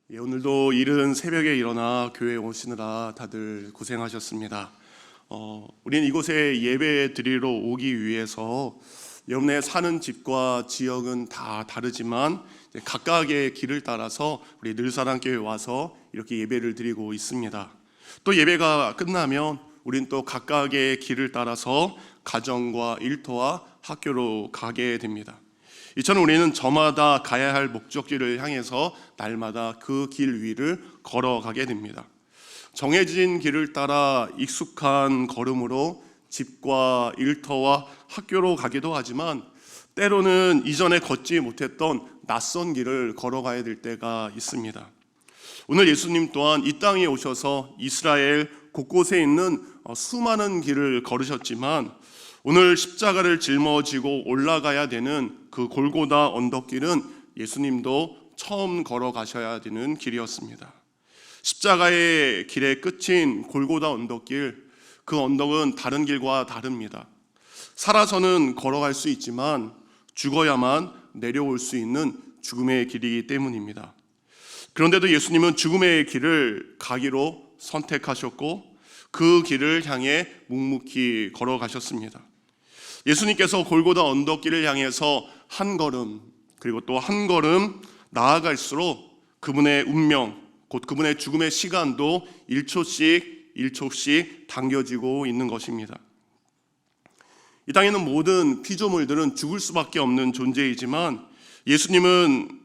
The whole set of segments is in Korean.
오늘도 이른 새벽에 일어나 교회에 오시느라 다들 고생하셨습니다. 우리는 이곳에 예배 드리러 오기 위해서 여러분의 사는 집과 지역은 다 다르지만 각각의 길을 따라서 우리 늘사랑교회에 와서 이렇게 예배를 드리고 있습니다. 또 예배가 끝나면 우리는 또 각각의 길을 따라서 가정과 일터와 학교로 가게 됩니다. 이처럼 우리는 저마다 가야 할 목적지를 향해서 날마다 그 길 위를 걸어가게 됩니다. 정해진 길을 따라 익숙한 걸음으로 집과 일터와 학교로 가기도 하지만 때로는 이전에 걷지 못했던 낯선 길을 걸어가야 될 때가 있습니다. 오늘 예수님 또한 이 땅에 오셔서 이스라엘 곳곳에 있는 수많은 길을 걸으셨지만 오늘 십자가를 짊어지고 올라가야 되는 그 골고다 언덕길은 예수님도 처음 걸어가셔야 되는 길이었습니다. 십자가의 길의 끝인 골고다 언덕길, 그 언덕은 다른 길과 다릅니다. 살아서는 걸어갈 수 있지만 죽어야만 내려올 수 있는 죽음의 길이기 때문입니다. 그런데도 예수님은 죽음의 길을 가기로 선택하셨고 그 길을 향해 묵묵히 걸어가셨습니다. 예수님께서 골고다 언덕길을 향해서 한 걸음 그리고 또 한 걸음 나아갈수록 그분의 운명, 곧 그분의 죽음의 시간도 1초씩 당겨지고 있는 것입니다. 이 땅에 있는 모든 피조물들은 죽을 수밖에 없는 존재이지만 예수님은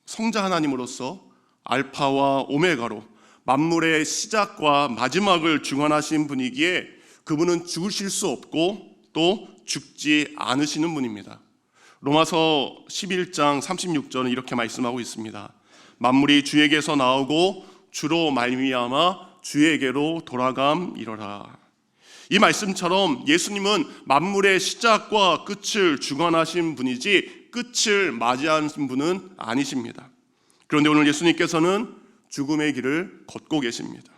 성자 하나님으로서 알파와 오메가로 만물의 시작과 마지막을 주관하신 분이기에 그분은 죽으실 수 없고 또 죽지 않으시는 분입니다. 로마서 11장 36절은 이렇게 말씀하고 있습니다. 만물이 주에게서 나오고 주로 말미암아 주에게로 돌아감이로라. 이 말씀처럼 예수님은 만물의 시작과 끝을 주관하신 분이지 끝을 맞이하신 분은 아니십니다. 그런데 오늘 예수님께서는 죽음의 길을 걷고 계십니다.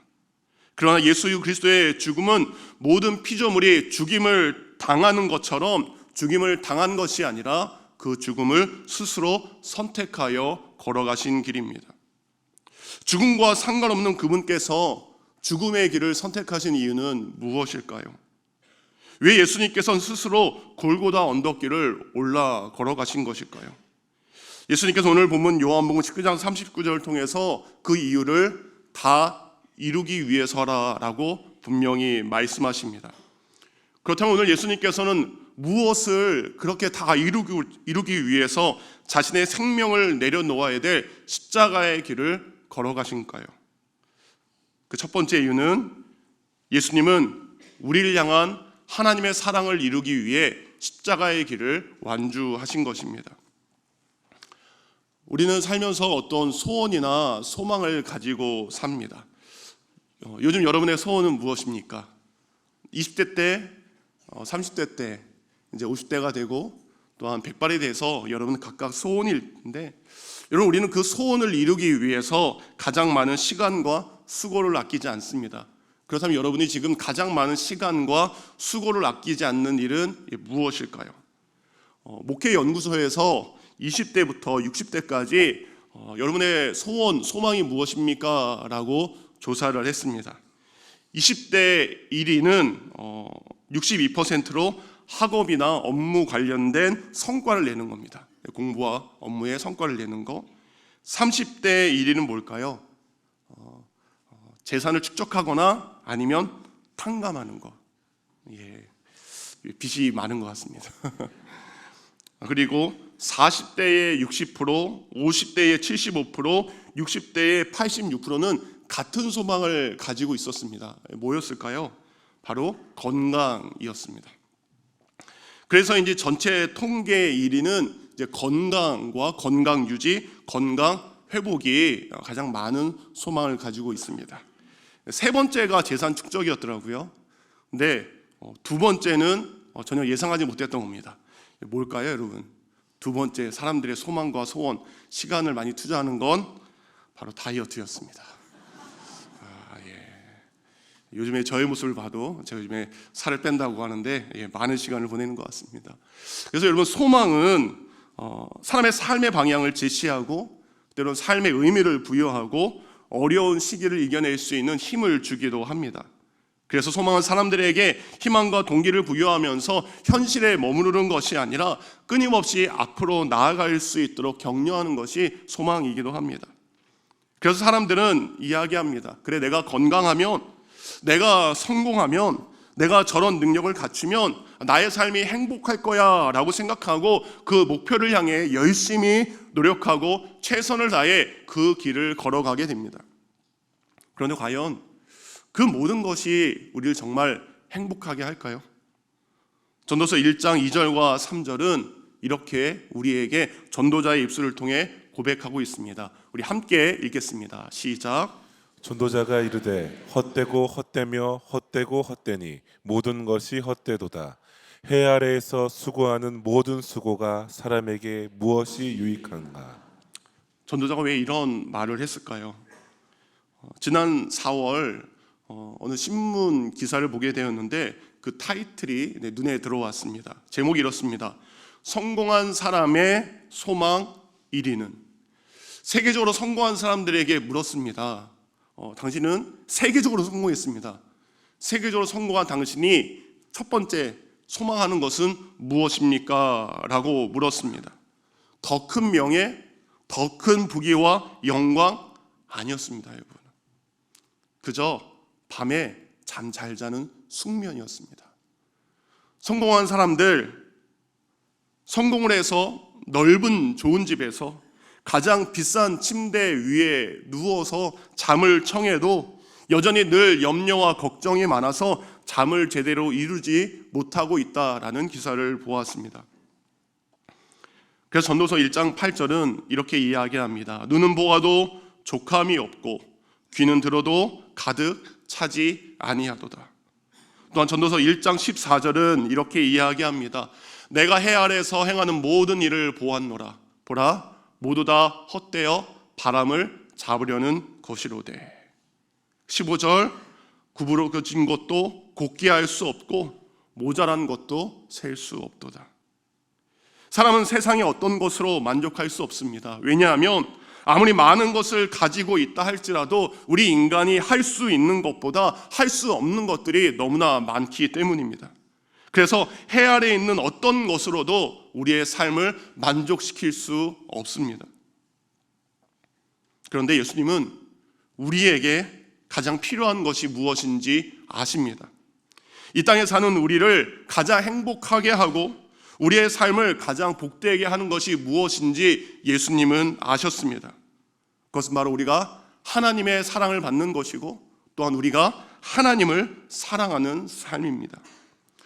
그러나 예수 그리스도의 죽음은 모든 피조물이 죽임을 당하는 것처럼 죽임을 당한 것이 아니라 그 죽음을 스스로 선택하여 걸어가신 길입니다. 죽음과 상관없는 그분께서 죽음의 길을 선택하신 이유는 무엇일까요? 왜 예수님께서는 스스로 골고다 언덕길을 올라 걸어가신 것일까요? 예수님께서 오늘 본문 요한복음 19장 39절을 통해서 그 이유를 다 이루기 위해서라고 분명히 말씀하십니다. 그렇다면 오늘 예수님께서는 무엇을 그렇게 다 이루기 위해서 자신의 생명을 내려놓아야 될 십자가의 길을 걸어가신가요? 그 첫 번째 이유는 예수님은 우리를 향한 하나님의 사랑을 이루기 위해 십자가의 길을 완주하신 것입니다. 우리는 살면서 어떤 소원이나 소망을 가지고 삽니다. 요즘 여러분의 소원은 무엇입니까? 20대 때, 30대 때, 이제 50대가 되고 또한 100발이 돼서 여러분 각각 소원이 있는데 여러분 우리는 그 소원을 이루기 위해서 가장 많은 시간과 수고를 아끼지 않습니다. 그렇다면 여러분이 지금 가장 많은 시간과 수고를 아끼지 않는 일은 무엇일까요? 목회연구소에서 20대부터 60대까지 여러분의 소원, 소망이 무엇입니까? 라고 조사를 했습니다. 20대 1위는 62%로 학업이나 업무 관련된 성과를 내는 겁니다. 공부와 업무의 성과를 내는 거. 30대 1위는 뭘까요? 재산을 축적하거나 아니면 탕감하는 거. 빚이 많은 것 같습니다. 그리고 40대의 60%, 50대의 75%, 60대의 86%는 같은 소망을 가지고 있었습니다. 뭐였을까요? 바로 건강이었습니다. 그래서 이제 전체 통계 1위는 이제 건강과 건강 유지, 건강 회복이 가장 많은 소망을 가지고 있습니다. 세 번째가 재산 축적이었더라고요. 근데 두 번째는 전혀 예상하지 못했던 겁니다. 뭘까요, 여러분? 두 번째 사람들의 소망과 소원, 시간을 많이 투자하는 건 바로 다이어트였습니다. 요즘에 저의 모습을 봐도 제가 요즘에 살을 뺀다고 하는데 많은 시간을 보내는 것 같습니다. 그래서 여러분 소망은 사람의 삶의 방향을 제시하고 때로는 삶의 의미를 부여하고 어려운 시기를 이겨낼 수 있는 힘을 주기도 합니다. 그래서 소망은 사람들에게 희망과 동기를 부여하면서 현실에 머무르는 것이 아니라 끊임없이 앞으로 나아갈 수 있도록 격려하는 것이 소망이기도 합니다. 그래서 사람들은 이야기합니다. 그래, 내가 건강하면, 내가 성공하면, 내가 저런 능력을 갖추면 나의 삶이 행복할 거야 라고 생각하고 그 목표를 향해 열심히 노력하고 최선을 다해 그 길을 걸어가게 됩니다. 그런데 과연 그 모든 것이 우리를 정말 행복하게 할까요? 전도서 1장 2절과 3절은 이렇게 우리에게 전도자의 입술을 통해 고백하고 있습니다. 우리 함께 읽겠습니다. 시작. 전도자가 이르되 헛되고 헛되며 헛되고 헛되니 모든 것이 헛되도다. 해 아래에서 수고하는 모든 수고가 사람에게 무엇이 유익한가? 전도자가 왜 이런 말을 했을까요? 지난 4월 어느 신문 기사를 보게 되었는데 그 타이틀이 눈에 들어왔습니다. 제목이 이렇습니다. 성공한 사람의 소망 1위는. 세계적으로 성공한 사람들에게 물었습니다. 당신은 세계적으로 성공했습니다. 세계적으로 성공한 당신이 첫 번째 소망하는 것은 무엇입니까? 라고 물었습니다. 더 큰 명예, 더 큰 부귀와 영광 아니었습니다, 여러분. 그저 밤에 잠 잘 자는 숙면이었습니다. 성공한 사람들, 성공을 해서 넓은 좋은 집에서 가장 비싼 침대 위에 누워서 잠을 청해도 여전히 늘 염려와 걱정이 많아서 잠을 제대로 이루지 못하고 있다라는 기사를 보았습니다. 그래서 전도서 1장 8절은 이렇게 이야기합니다. 눈은 보아도 족함이 없고 귀는 들어도 가득 차지 아니하도다. 또한 전도서 1장 14절은 이렇게 이야기합니다. 내가 해 아래에서 행하는 모든 일을 보았노라. 보라, 모두 다 헛되어 바람을 잡으려는 것이로되. 15절, 구부러진 것도 곱게 할 수 없고 모자란 것도 셀 수 없도다. 사람은 세상의 어떤 것으로 만족할 수 없습니다. 왜냐하면 아무리 많은 것을 가지고 있다 할지라도 우리 인간이 할 수 있는 것보다 할 수 없는 것들이 너무나 많기 때문입니다. 그래서 해 아래에 있는 어떤 것으로도 우리의 삶을 만족시킬 수 없습니다. 그런데 예수님은 우리에게 가장 필요한 것이 무엇인지 아십니다. 이 땅에 사는 우리를 가장 행복하게 하고 우리의 삶을 가장 복되게 하는 것이 무엇인지 예수님은 아셨습니다. 그것은 바로 우리가 하나님의 사랑을 받는 것이고 또한 우리가 하나님을 사랑하는 삶입니다.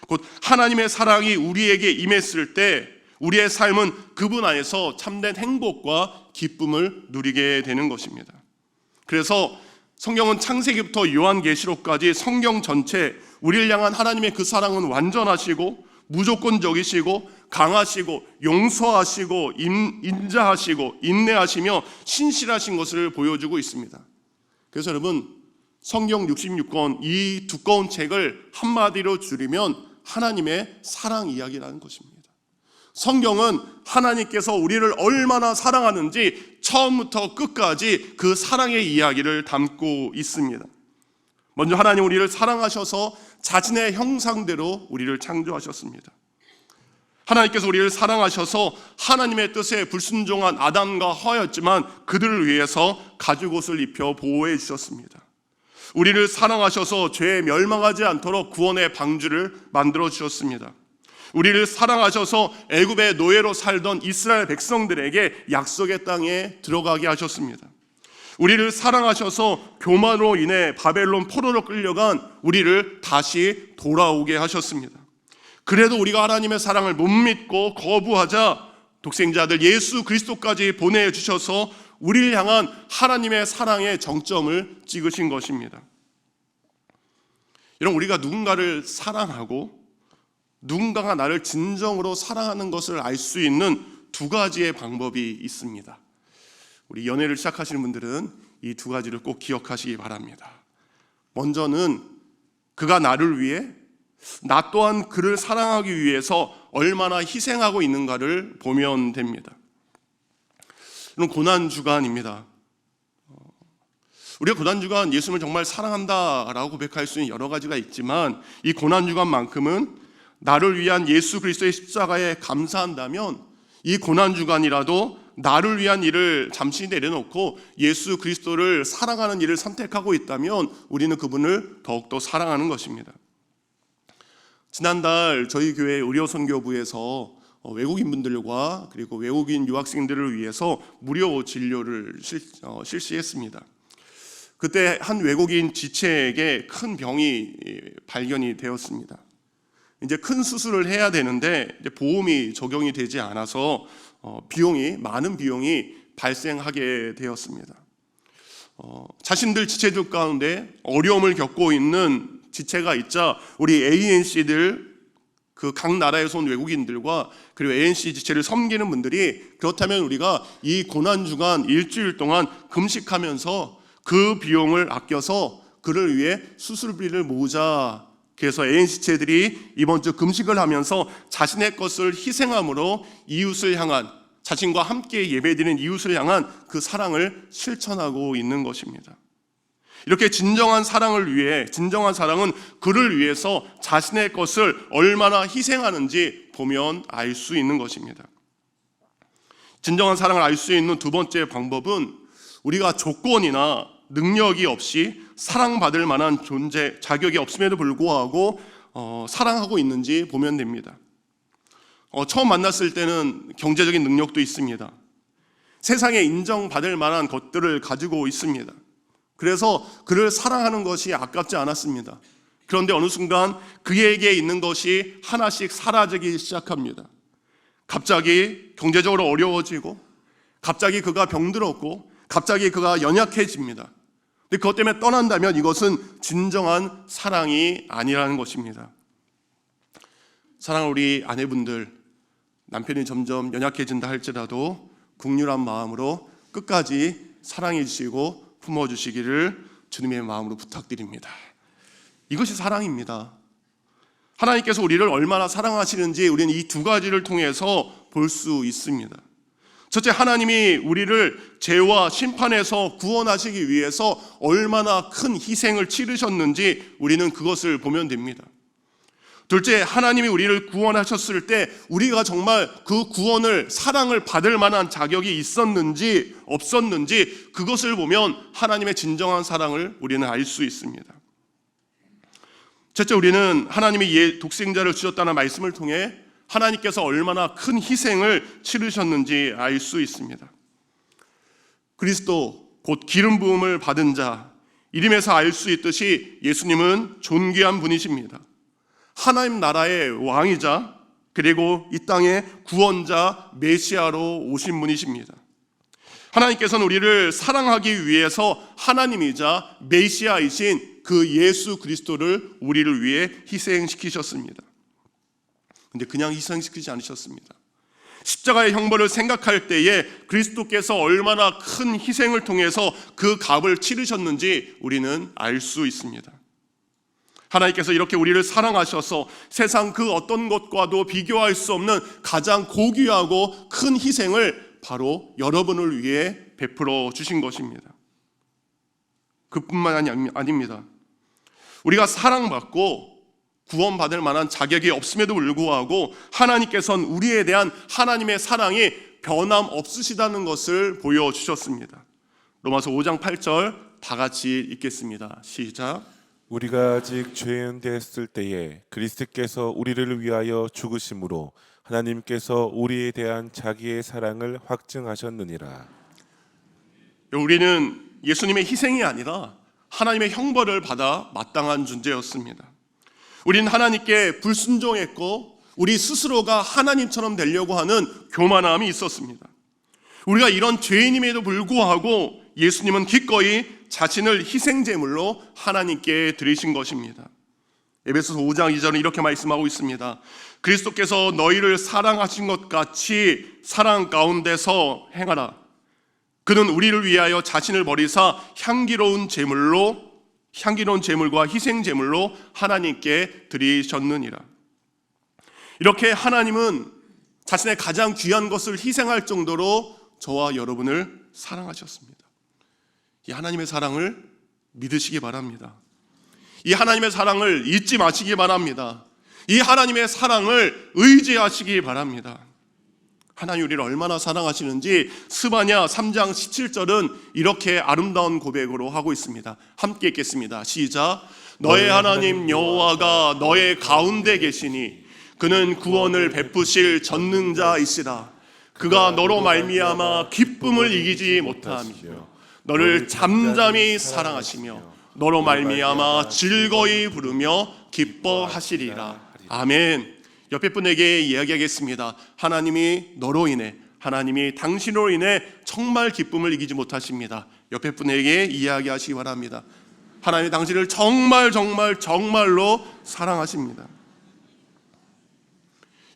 곧 하나님의 사랑이 우리에게 임했을 때 우리의 삶은 그분 안에서 참된 행복과 기쁨을 누리게 되는 것입니다. 그래서 성경은 창세기부터 요한계시록까지 성경 전체 우리를 향한 하나님의 그 사랑은 완전하시고 무조건적이시고 강하시고 용서하시고 인자하시고 인내하시며 신실하신 것을 보여주고 있습니다. 그래서 여러분, 성경 66권 이 두꺼운 책을 한마디로 줄이면 하나님의 사랑 이야기라는 것입니다. 성경은 하나님께서 우리를 얼마나 사랑하는지 처음부터 끝까지 그 사랑의 이야기를 담고 있습니다. 먼저 하나님 우리를 사랑하셔서 자신의 형상대로 우리를 창조하셨습니다. 하나님께서 우리를 사랑하셔서 하나님의 뜻에 불순종한 아담과 하와였지만 그들을 위해서 가죽옷을 입혀 보호해 주셨습니다. 우리를 사랑하셔서 죄에 멸망하지 않도록 구원의 방주를 만들어 주셨습니다. 우리를 사랑하셔서 애굽의 노예로 살던 이스라엘 백성들에게 약속의 땅에 들어가게 하셨습니다. 우리를 사랑하셔서 교만으로 인해 바벨론 포로로 끌려간 우리를 다시 돌아오게 하셨습니다. 그래도 우리가 하나님의 사랑을 못 믿고 거부하자 독생자들 예수 그리스도까지 보내주셔서 우리를 향한 하나님의 사랑의 정점을 찍으신 것입니다. 여러분, 우리가 누군가를 사랑하고 누군가가 나를 진정으로 사랑하는 것을 알 수 있는 두 가지의 방법이 있습니다. 우리 연애를 시작하시는 분들은 이 두 가지를 꼭 기억하시기 바랍니다. 먼저는 그가 나를 위해 나 또한 그를 사랑하기 위해서 얼마나 희생하고 있는가를 보면 됩니다. 그런 고난 주간입니다. 우리가 고난 주간 예수님을 정말 사랑한다라고 고백할 수 있는 여러 가지가 있지만 이 고난 주간만큼은 나를 위한 예수 그리스도의 십자가에 감사한다면 이 고난 주간이라도 나를 위한 일을 잠시 내려놓고 예수 그리스도를 사랑하는 일을 선택하고 있다면 우리는 그분을 더욱더 사랑하는 것입니다. 지난달 저희 교회 의료선교부에서 외국인분들과 그리고 외국인 유학생들을 위해서 무료 진료를 실시했습니다. 그때 한 외국인 지체에게 큰 병이 발견이 되었습니다. 이제 큰 수술을 해야 되는데 이제 보험이 적용이 되지 않아서 많은 비용이 발생하게 되었습니다. 자신들 지체들 가운데 어려움을 겪고 있는 지체가 있자 우리 ANC들 그 각 나라에서 온 외국인들과 그리고 ANC 지체를 섬기는 분들이 그렇다면 우리가 이 고난 주간 일주일 동안 금식하면서 그 비용을 아껴서 그를 위해 수술비를 모으자. 그래서 ANC 지체들이 이번 주 금식을 하면서 자신의 것을 희생함으로 이웃을 향한 자신과 함께 예배드리는 이웃을 향한 그 사랑을 실천하고 있는 것입니다. 이렇게 진정한 사랑을 위해 진정한 사랑은 그를 위해서 자신의 것을 얼마나 희생하는지 보면 알 수 있는 것입니다. 진정한 사랑을 알 수 있는 두 번째 방법은 우리가 조건이나 능력이 없이 사랑받을 만한 존재, 자격이 없음에도 불구하고 사랑하고 있는지 보면 됩니다. 처음 만났을 때는 경제적인 능력도 있습니다. 세상에 인정받을 만한 것들을 가지고 있습니다. 그래서 그를 사랑하는 것이 아깝지 않았습니다. 그런데 어느 순간 그에게 있는 것이 하나씩 사라지기 시작합니다. 갑자기 경제적으로 어려워지고 갑자기 그가 병들었고 갑자기 그가 연약해집니다. 근데 그것 때문에 떠난다면 이것은 진정한 사랑이 아니라는 것입니다. 사랑하는 우리 아내분들, 남편이 점점 연약해진다 할지라도 긍휼한 마음으로 끝까지 사랑해 주시고 품어주시기를 주님의 마음으로 부탁드립니다. 이것이 사랑입니다. 하나님께서 우리를 얼마나 사랑하시는지 우리는 이 두 가지를 통해서 볼 수 있습니다. 첫째, 하나님이 우리를 죄와 심판에서 구원하시기 위해서 얼마나 큰 희생을 치르셨는지 우리는 그것을 보면 됩니다. 둘째, 하나님이 우리를 구원하셨을 때 우리가 정말 그 구원을, 사랑을 받을 만한 자격이 있었는지 없었는지 그것을 보면 하나님의 진정한 사랑을 우리는 알 수 있습니다. 셋째, 우리는 하나님이 독생자를 주셨다는 말씀을 통해 하나님께서 얼마나 큰 희생을 치르셨는지 알 수 있습니다. 그리스도 곧 기름 부음을 받은 자, 이름에서 알 수 있듯이 예수님은 존귀한 분이십니다. 하나님 나라의 왕이자 그리고 이 땅의 구원자 메시아로 오신 분이십니다. 하나님께서는 우리를 사랑하기 위해서 하나님이자 메시아이신 그 예수 그리스도를 우리를 위해 희생시키셨습니다. 근데 그냥 희생시키지 않으셨습니다. 십자가의 형벌을 생각할 때에 그리스도께서 얼마나 큰 희생을 통해서 그 값을 치르셨는지 우리는 알 수 있습니다. 하나님께서 이렇게 우리를 사랑하셔서 세상 그 어떤 것과도 비교할 수 없는 가장 고귀하고 큰 희생을 바로 여러분을 위해 베풀어 주신 것입니다. 그뿐만이 아닙니다. 우리가 사랑받고 구원받을 만한 자격이 없음에도 불구하고 하나님께서는 우리에 대한 하나님의 사랑이 변함없으시다는 것을 보여주셨습니다. 로마서 5장 8절 다 같이 읽겠습니다. 시작. 우리가 아직 죄인 되었을 때에 그리스도께서 우리를 위하여 죽으심으로 하나님께서 우리에 대한 자기의 사랑을 확증하셨느니라. 우리는 예수님의 희생이 아니라 하나님의 형벌을 받아 마땅한 존재였습니다. 우리는 하나님께 불순종했고 우리 스스로가 하나님처럼 되려고 하는 교만함이 있었습니다. 우리가 이런 죄인임에도 불구하고 예수님은 기꺼이 자신을 희생제물로 하나님께 드리신 것입니다. 에베소서 5장 2절은 이렇게 말씀하고 있습니다. 그리스도께서 너희를 사랑하신 것 같이 사랑 가운데서 행하라. 그는 우리를 위하여 자신을 버리사 향기로운 제물과 희생제물로 하나님께 드리셨느니라. 이렇게 하나님은 자신의 가장 귀한 것을 희생할 정도로 저와 여러분을 사랑하셨습니다. 이 하나님의 사랑을 믿으시기 바랍니다. 이 하나님의 사랑을 잊지 마시기 바랍니다. 이 하나님의 사랑을 의지하시기 바랍니다. 하나님 우리를 얼마나 사랑하시는지 스바냐 3장 17절은 이렇게 아름다운 고백으로 하고 있습니다. 함께 읽겠습니다. 시작. 너의 하나님 여호와가 너의 가운데 계시니 그는 구원을 베푸실 전능자이시라. 그가 너로 말미암아 기쁨을 이기지 못하며 너를 잠잠히 사랑하시며 너로 말미암아 즐거이 부르며 기뻐하시리라. 아멘. 옆에 분에게 이야기하겠습니다. 하나님이 너로 인해, 하나님이 당신으로 인해 정말 기쁨을 이기지 못하십니다. 옆에 분에게 이야기하시기 바랍니다. 하나님이 당신을 정말로 사랑하십니다.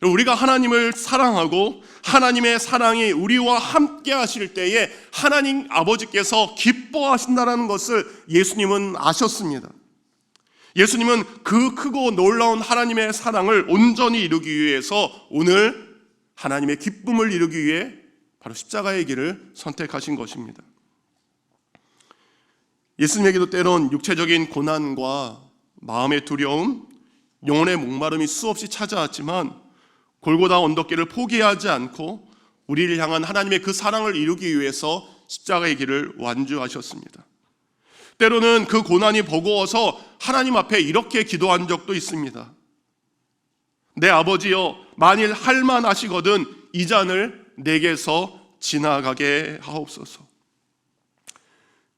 우리가 하나님을 사랑하고 하나님의 사랑이 우리와 함께 하실 때에 하나님 아버지께서 기뻐하신다는 것을 예수님은 아셨습니다. 예수님은 그 크고 놀라운 하나님의 사랑을 온전히 이루기 위해서 오늘 하나님의 기쁨을 이루기 위해 바로 십자가의 길을 선택하신 것입니다. 예수님에게도 때론 육체적인 고난과 마음의 두려움, 영혼의 목마름이 수없이 찾아왔지만 골고다 언덕길을 포기하지 않고 우리를 향한 하나님의 그 사랑을 이루기 위해서 십자가의 길을 완주하셨습니다. 때로는 그 고난이 버거워서 하나님 앞에 이렇게 기도한 적도 있습니다. 내 아버지여, 만일 할만하시거든 이 잔을 내게서 지나가게 하옵소서.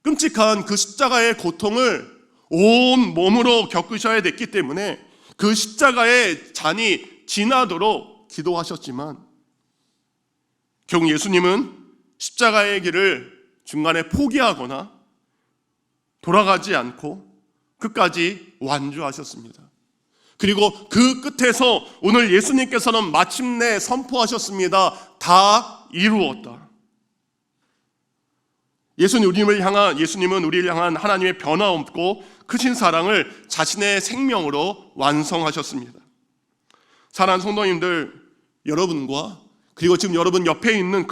끔찍한 그 십자가의 고통을 온 몸으로 겪으셔야 됐기 때문에 그 십자가의 잔이 지나도록 기도하셨지만 결국 예수님은 십자가의 길을 중간에 포기하거나 돌아가지 않고 끝까지 완주하셨습니다. 그리고 그 끝에서 오늘 예수님께서는 마침내 선포하셨습니다. 다 이루었다. 예수님은 우리를 향한 하나님의 변화없고 크신 사랑을 자신의 생명으로 완성하셨습니다. 사랑하는 성도님들, 여러분과 그리고 지금 여러분 옆에 있는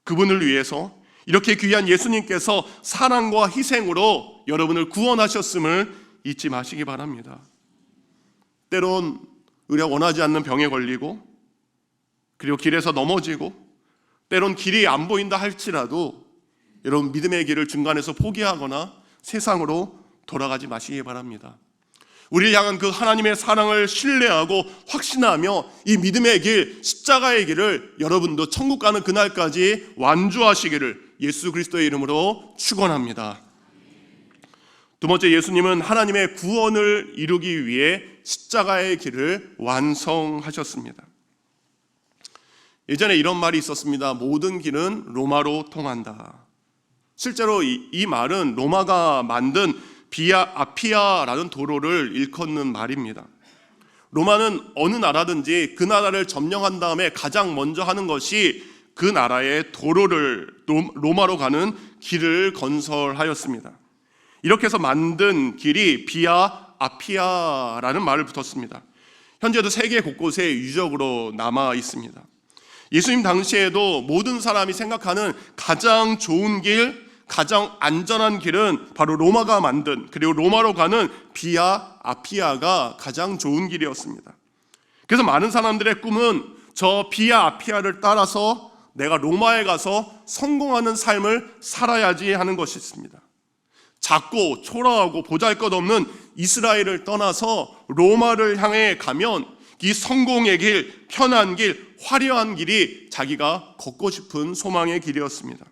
그분을 위해서 이렇게 귀한 예수님께서 사랑과 희생으로 여러분을 구원하셨음을 잊지 마시기 바랍니다. 때론 우리가 원하지 않는 병에 걸리고 그리고 길에서 넘어지고 때론 길이 안 보인다 할지라도 여러분 믿음의 길을 중간에서 포기하거나 세상으로 돌아가지 마시기 바랍니다. 우리를 향한 그 하나님의 사랑을 신뢰하고 확신하며 이 믿음의 길, 십자가의 길을 여러분도 천국 가는 그날까지 완주하시기를 예수 그리스도의 이름으로 축원합니다. 두 번째, 예수님은 하나님의 구원을 이루기 위해 십자가의 길을 완성하셨습니다. 예전에 이런 말이 있었습니다. 모든 길은 로마로 통한다. 실제로 이 말은 로마가 만든 비아 아피아라는 도로를 일컫는 말입니다. 로마는 어느 나라든지 그 나라를 점령한 다음에 가장 먼저 하는 것이 그 나라의 도로를 로마로 가는 길을 건설하였습니다. 이렇게 해서 만든 길이 비아 아피아라는 말을 붙었습니다. 현재도 세계 곳곳에 유적으로 남아 있습니다. 예수님 당시에도 모든 사람이 생각하는 가장 좋은 길, 가장 안전한 길은 바로 로마가 만든, 그리고 로마로 가는 비아 아피아가 가장 좋은 길이었습니다. 그래서 많은 사람들의 꿈은 저 비아 아피아를 따라서 내가 로마에 가서 성공하는 삶을 살아야지 하는 것이 있습니다. 작고 초라하고 보잘것없는 이스라엘을 떠나서 로마를 향해 가면 이 성공의 길, 편한 길, 화려한 길이 자기가 걷고 싶은 소망의 길이었습니다.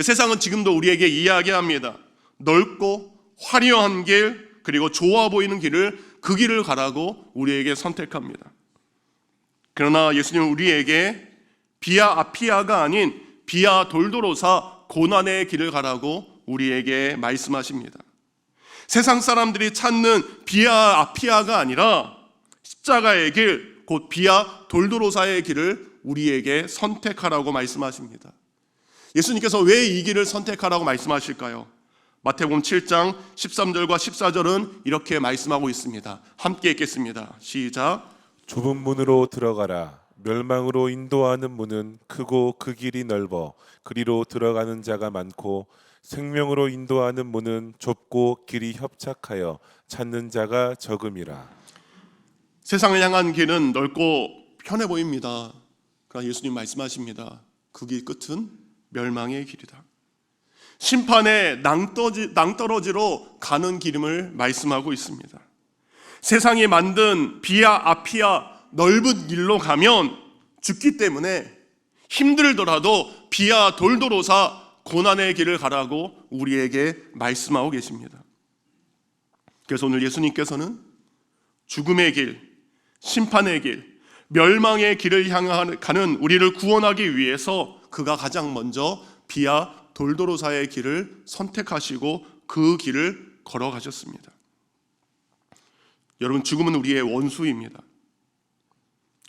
세상은 지금도 우리에게 이야기합니다. 넓고 화려한 길, 그리고 좋아 보이는 길을, 그 길을 가라고 우리에게 선택합니다. 그러나 예수님은 우리에게 비아 아피아가 아닌 비아 돌도로사 고난의 길을 가라고 우리에게 말씀하십니다. 세상 사람들이 찾는 비아 아피아가 아니라 십자가의 길, 곧 비아 돌도로사의 길을 우리에게 선택하라고 말씀하십니다. 예수님께서 왜 이 길을 선택하라고 말씀하실까요? 마태복음 7장 13절과 14절은 이렇게 말씀하고 있습니다. 함께 읽겠습니다. 시작. 좁은 문으로 들어가라. 멸망으로 인도하는 문은 크고 그 길이 넓어 그리로 들어가는 자가 많고 생명으로 인도하는 문은 좁고 길이 협착하여 찾는 자가 적음이라. 세상을 향한 길은 넓고 편해 보입니다. 그러나 예수님 말씀하십니다. 그 길 끝은 멸망의 길이다. 심판의 낭떠러지로 가는 길임을 말씀하고 있습니다. 세상이 만든 비야 앞이야 넓은 길로 가면 죽기 때문에 힘들더라도 비야 돌도로사 고난의 길을 가라고 우리에게 말씀하고 계십니다. 그래서 오늘 예수님께서는 죽음의 길, 심판의 길, 멸망의 길을 향하는 우리를 구원하기 위해서 그가 가장 먼저 비야 돌도로사의 길을 선택하시고 그 길을 걸어가셨습니다. 여러분, 죽음은 우리의 원수입니다.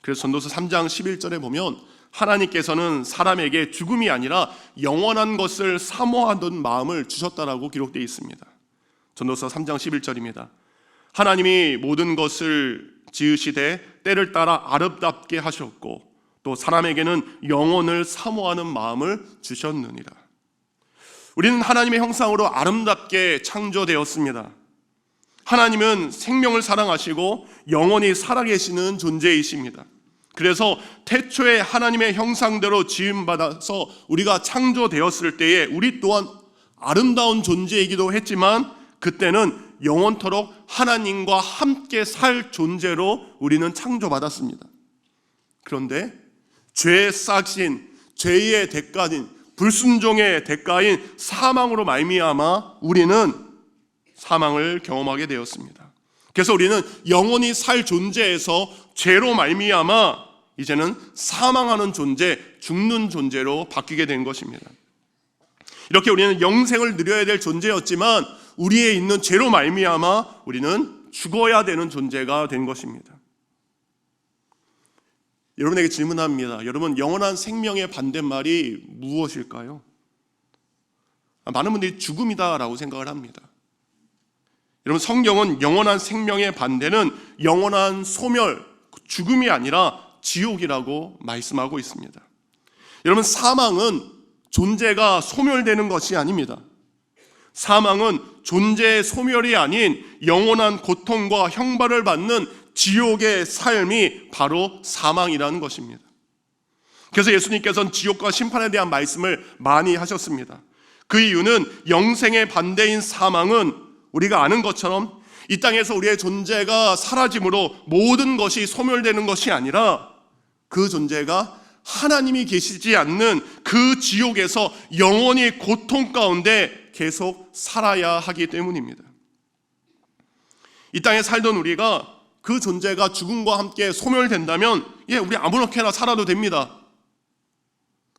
그래서 전도서 3장 11절에 보면 하나님께서는 사람에게 죽음이 아니라 영원한 것을 사모하던 마음을 주셨다라고 기록되어 있습니다. 전도서 3장 11절입니다. 하나님이 모든 것을 지으시되 때를 따라 아름답게 하셨고 또 사람에게는 영혼을 사모하는 마음을 주셨느니라. 우리는 하나님의 형상으로 아름답게 창조되었습니다. 하나님은 생명을 사랑하시고 영원히 살아계시는 존재이십니다. 그래서 태초에 하나님의 형상대로 지음받아서 우리가 창조되었을 때에 우리 또한 아름다운 존재이기도 했지만 그때는 영원토록 하나님과 함께 살 존재로 우리는 창조받았습니다. 그런데 죄의 싹신, 죄의 대가인, 불순종의 대가인 사망으로 말미암아 우리는 사망을 경험하게 되었습니다. 그래서 우리는 영원히 살 존재에서 죄로 말미암아 이제는 사망하는 존재, 죽는 존재로 바뀌게 된 것입니다. 이렇게 우리는 영생을 누려야 될 존재였지만 우리에 있는 죄로 말미암아 우리는 죽어야 되는 존재가 된 것입니다. 여러분에게 질문합니다. 여러분, 영원한 생명의 반대말이 무엇일까요? 많은 분들이 죽음이다라고 생각을 합니다. 여러분, 성경은 영원한 생명의 반대는 영원한 소멸, 죽음이 아니라 지옥이라고 말씀하고 있습니다. 여러분, 사망은 존재가 소멸되는 것이 아닙니다. 사망은 존재의 소멸이 아닌 영원한 고통과 형벌을 받는 지옥의 삶이 바로 사망이라는 것입니다. 그래서 예수님께서는 지옥과 심판에 대한 말씀을 많이 하셨습니다. 그 이유는 영생의 반대인 사망은 우리가 아는 것처럼 이 땅에서 우리의 존재가 사라짐으로 모든 것이 소멸되는 것이 아니라 그 존재가 하나님이 계시지 않는 그 지옥에서 영원히 고통 가운데 계속 살아야 하기 때문입니다. 이 땅에 살던 우리가 그 존재가 죽음과 함께 소멸된다면 우리 아무렇게나 살아도 됩니다.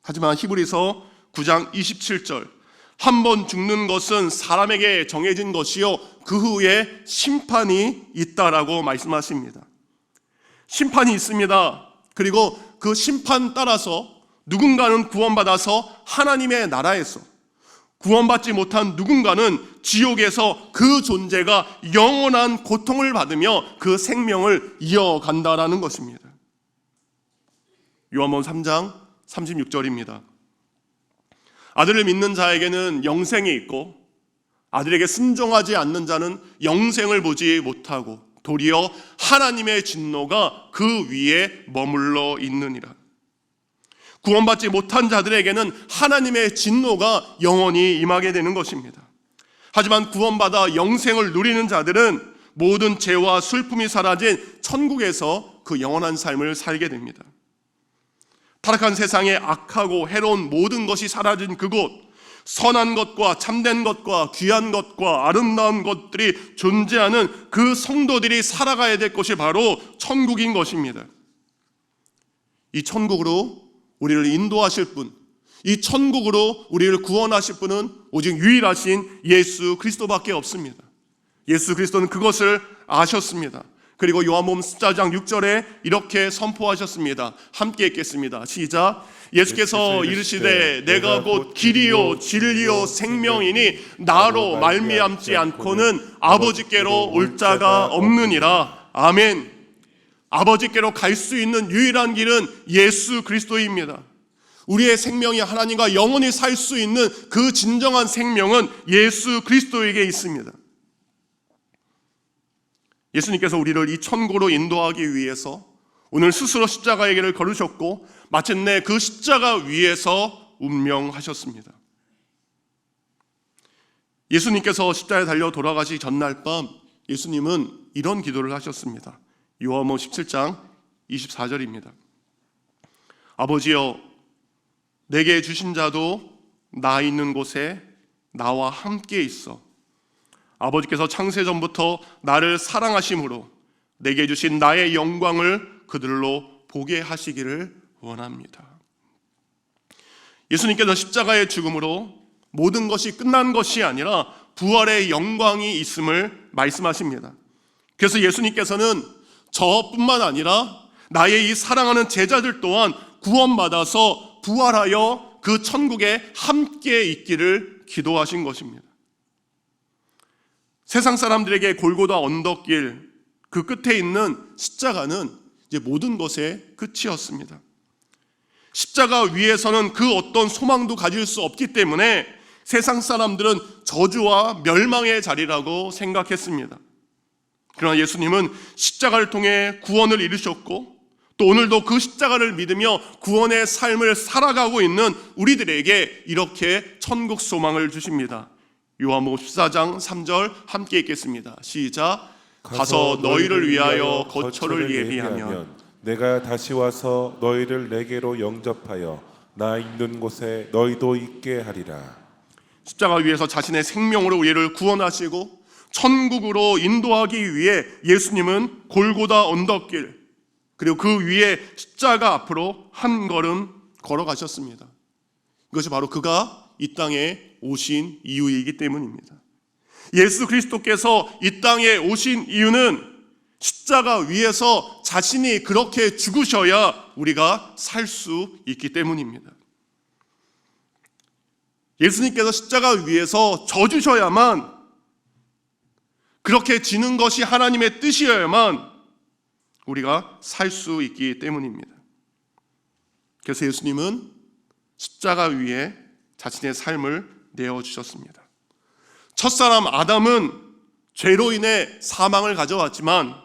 하지만 히브리서 9장 27절 한 번 죽는 것은 사람에게 정해진 것이요 그 후에 심판이 있다라고 말씀하십니다. 심판이 있습니다. 그리고 그 심판 따라서 누군가는 구원받아서 하나님의 나라에서, 구원받지 못한 누군가는 지옥에서 그 존재가 영원한 고통을 받으며 그 생명을 이어간다라는 것입니다. 요한복음 3장 36절입니다. 아들을 믿는 자에게는 영생이 있고 아들에게 순종하지 않는 자는 영생을 보지 못하고 도리어 하나님의 진노가 그 위에 머물러 있느니라. 구원받지 못한 자들에게는 하나님의 진노가 영원히 임하게 되는 것입니다. 하지만 구원받아 영생을 누리는 자들은 모든 죄와 슬픔이 사라진 천국에서 그 영원한 삶을 살게 됩니다. 타락한 세상에 악하고 해로운 모든 것이 사라진 그곳, 선한 것과 참된 것과 귀한 것과 아름다운 것들이 존재하는 그 성도들이 살아가야 될 것이 바로 천국인 것입니다. 이 천국으로 우리를 인도하실 분, 이 천국으로 우리를 구원하실 분은 오직 유일하신 예수 그리스도밖에 없습니다. 예수 그리스도는 그것을 아셨습니다. 그리고 요한복음 14장 6절에 이렇게 선포하셨습니다. 함께 읽겠습니다. 시작. 예수께서 이르시되 내가 곧 길이요 진리요 생명이니 나로 말미암지 않고는 아버지께로 올 자가 없느니라. 아멘. 아버지께로 갈 수 있는 유일한 길은 예수 그리스도입니다. 우리의 생명이 하나님과 영원히 살 수 있는 그 진정한 생명은 예수 그리스도에게 있습니다. 예수님께서 우리를 이 천국으로 인도하기 위해서 오늘 스스로 십자가의 길을 걸으셨고 마침내 그 십자가 위에서 운명하셨습니다. 예수님께서 십자가에 달려 돌아가시 전날 밤 예수님은 이런 기도를 하셨습니다. 요한복음 17장 24절입니다. 아버지여, 내게 주신 자도 나 있는 곳에 나와 함께 있어. 아버지께서 창세전부터 나를 사랑하심으로 내게 주신 나의 영광을 그들로 보게 하시기를 원합니다. 예수님께서 십자가의 죽음으로 모든 것이 끝난 것이 아니라 부활의 영광이 있음을 말씀하십니다. 그래서 예수님께서는 저뿐만 아니라 나의 이 사랑하는 제자들 또한 구원받아서 부활하여 그 천국에 함께 있기를 기도하신 것입니다. 세상 사람들에게 골고다 언덕길 그 끝에 있는 십자가는 이제 모든 것의 끝이었습니다. 십자가 위에서는 그 어떤 소망도 가질 수 없기 때문에 세상 사람들은 저주와 멸망의 자리라고 생각했습니다. 그러나 예수님은 십자가를 통해 구원을 이루셨고 또 오늘도 그 십자가를 믿으며 구원의 삶을 살아가고 있는 우리들에게 이렇게 천국 소망을 주십니다. 요한복음 14장 3절 함께 읽겠습니다. 시작. 가서 너희를 위하여 거처를 예비하면 내가 다시 와서 너희를 내게로 영접하여 나 있는 곳에 너희도 있게 하리라. 십자가 위에서 자신의 생명으로 우리를 구원하시고 천국으로 인도하기 위해 예수님은 골고다 언덕길 그리고 그 위에 십자가 앞으로 한 걸음 걸어가셨습니다. 이것이 바로 그가 이 땅에 오신 이유이기 때문입니다. 예수 그리스도께서 이 땅에 오신 이유는 십자가 위에서 자신이 그렇게 죽으셔야 우리가 살 수 있기 때문입니다. 예수님께서 십자가 위에서 져주셔야만, 그렇게 지는 것이 하나님의 뜻이어야만 우리가 살 수 있기 때문입니다. 그래서 예수님은 십자가 위에 자신의 삶을 내어주셨습니다. 첫사람 아담은 죄로 인해 사망을 가져왔지만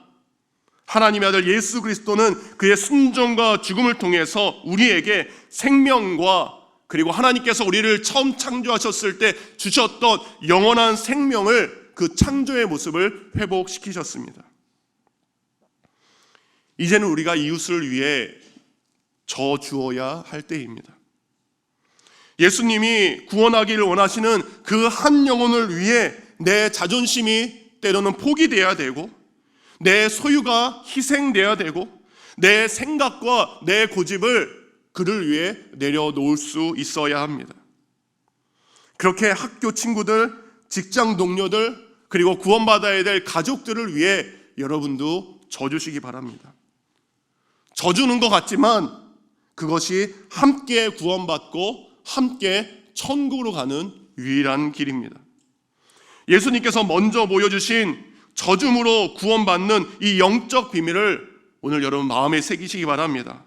하나님의 아들 예수 그리스도는 그의 순종과 죽음을 통해서 우리에게 생명과 그리고 하나님께서 우리를 처음 창조하셨을 때 주셨던 영원한 생명을, 그 창조의 모습을 회복시키셨습니다. 이제는 우리가 이웃을 위해 져 주어야 할 때입니다. 예수님이 구원하기를 원하시는 그 한 영혼을 위해 내 자존심이 때로는 포기되어야 되고, 내 소유가 희생되어야 되고, 내 생각과 내 고집을 그를 위해 내려놓을 수 있어야 합니다. 그렇게 학교 친구들, 직장 동료들, 그리고 구원받아야 될 가족들을 위해 여러분도 져주시기 바랍니다. 져주는 것 같지만 그것이 함께 구원받고 함께 천국으로 가는 유일한 길입니다. 예수님께서 먼저 보여주신 져줌으로 구원받는 이 영적 비밀을 오늘 여러분 마음에 새기시기 바랍니다.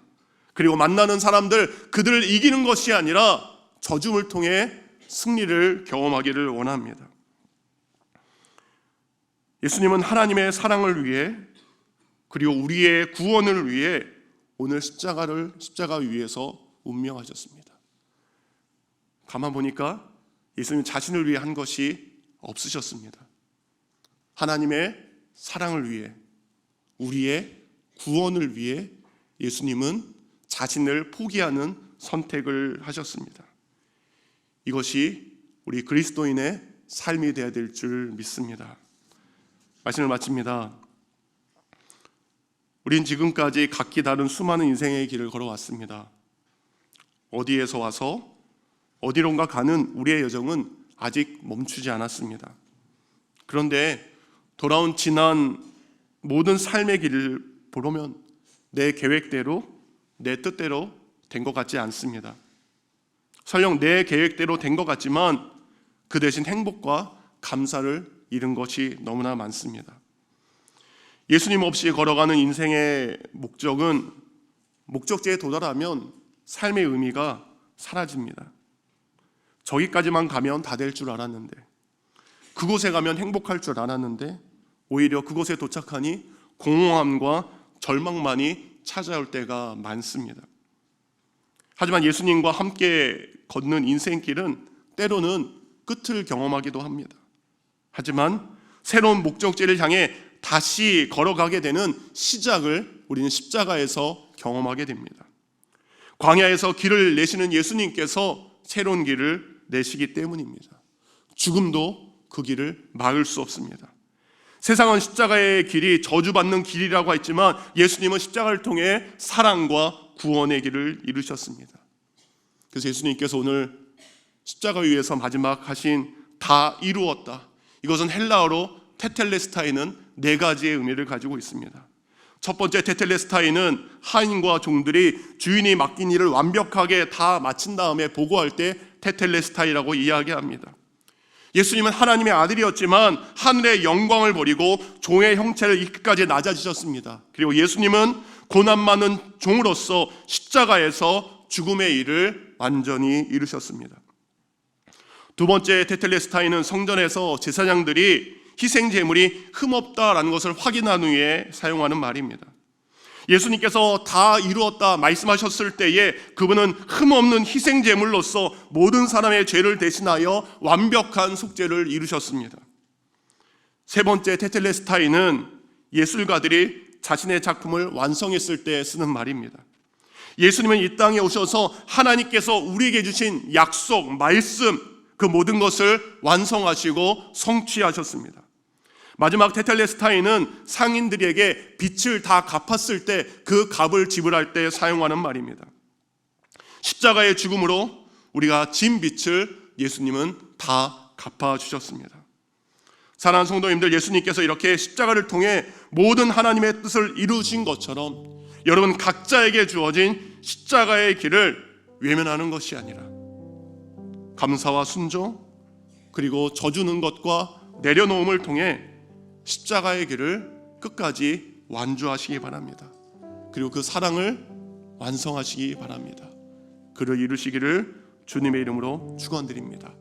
그리고 만나는 사람들, 그들을 이기는 것이 아니라 져줌을 통해 승리를 경험하기를 원합니다. 예수님은 하나님의 사랑을 위해, 그리고 우리의 구원을 위해 오늘 십자가 위에서 운명하셨습니다. 가만 보니까 예수님 자신을 위해 한 것이 없으셨습니다. 하나님의 사랑을 위해, 우리의 구원을 위해 예수님은 자신을 포기하는 선택을 하셨습니다. 이것이 우리 그리스도인의 삶이 되어야 될 줄 믿습니다. 말씀을 마칩니다. 우린 지금까지 각기 다른 수많은 인생의 길을 걸어왔습니다. 어디에서 와서 어디론가 가는 우리의 여정은 아직 멈추지 않았습니다. 그런데 돌아온 지난 모든 삶의 길을 보면 내 계획대로, 내 뜻대로 된 것 같지 않습니다. 설령 내 계획대로 된 것 같지만 그 대신 행복과 감사를 잃은 것이 너무나 많습니다. 예수님 없이 걸어가는 인생의 목적은 목적지에 도달하면 삶의 의미가 사라집니다. 저기까지만 가면 다 될 줄 알았는데, 그곳에 가면 행복할 줄 알았는데 오히려 그곳에 도착하니 공허함과 절망만이 찾아올 때가 많습니다. 하지만 예수님과 함께 걷는 인생길은 때로는 끝을 경험하기도 합니다. 하지만 새로운 목적지를 향해 다시 걸어가게 되는 시작을 우리는 십자가에서 경험하게 됩니다. 광야에서 길을 내시는 예수님께서 새로운 길을 내시기 때문입니다. 죽음도 그 길을 막을 수 없습니다. 세상은 십자가의 길이 저주받는 길이라고 했지만 예수님은 십자가를 통해 사랑과 구원의 길을 이루셨습니다. 그래서 예수님께서 오늘 십자가 위에서 마지막 하신 다 이루었다, 이것은 헬라어로 테텔레스타이는 4가지의 의미를 가지고 있습니다. 첫 번째 테텔레스타이는 하인과 종들이 주인이 맡긴 일을 완벽하게 다 마친 다음에 보고할 때 테텔레스타이라고 이야기합니다. 예수님은 하나님의 아들이었지만 하늘의 영광을 버리고 종의 형체를 입기까지 낮아지셨습니다. 그리고 예수님은 고난 많은 종으로서 십자가에서 죽음의 일을 완전히 이루셨습니다. 두 번째 테텔레스타이는 성전에서 제사장들이 희생 제물이 흠없다라는 것을 확인한 후에 사용하는 말입니다. 예수님께서 다 이루었다 말씀하셨을 때에 그분은 흠없는 희생 제물로서 모든 사람의 죄를 대신하여 완벽한 속죄를 이루셨습니다. 세 번째 테텔레스타이는 예술가들이 자신의 작품을 완성했을 때 쓰는 말입니다. 예수님은 이 땅에 오셔서 하나님께서 우리에게 주신 약속, 말씀, 그 모든 것을 완성하시고 성취하셨습니다. 마지막 테텔레스타이는 상인들에게 빚을 다 갚았을 때 그 값을 지불할 때 사용하는 말입니다. 십자가의 죽음으로 우리가 진 빚을 예수님은 다 갚아주셨습니다. 사랑하는 성도님들, 예수님께서 이렇게 십자가를 통해 모든 하나님의 뜻을 이루신 것처럼 여러분 각자에게 주어진 십자가의 길을 외면하는 것이 아니라 감사와 순종, 그리고 져주는 것과 내려놓음을 통해 십자가의 길을 끝까지 완주하시기 바랍니다. 그리고 그 사랑을 완성하시기 바랍니다. 그를 이루시기를 주님의 이름으로 축원드립니다.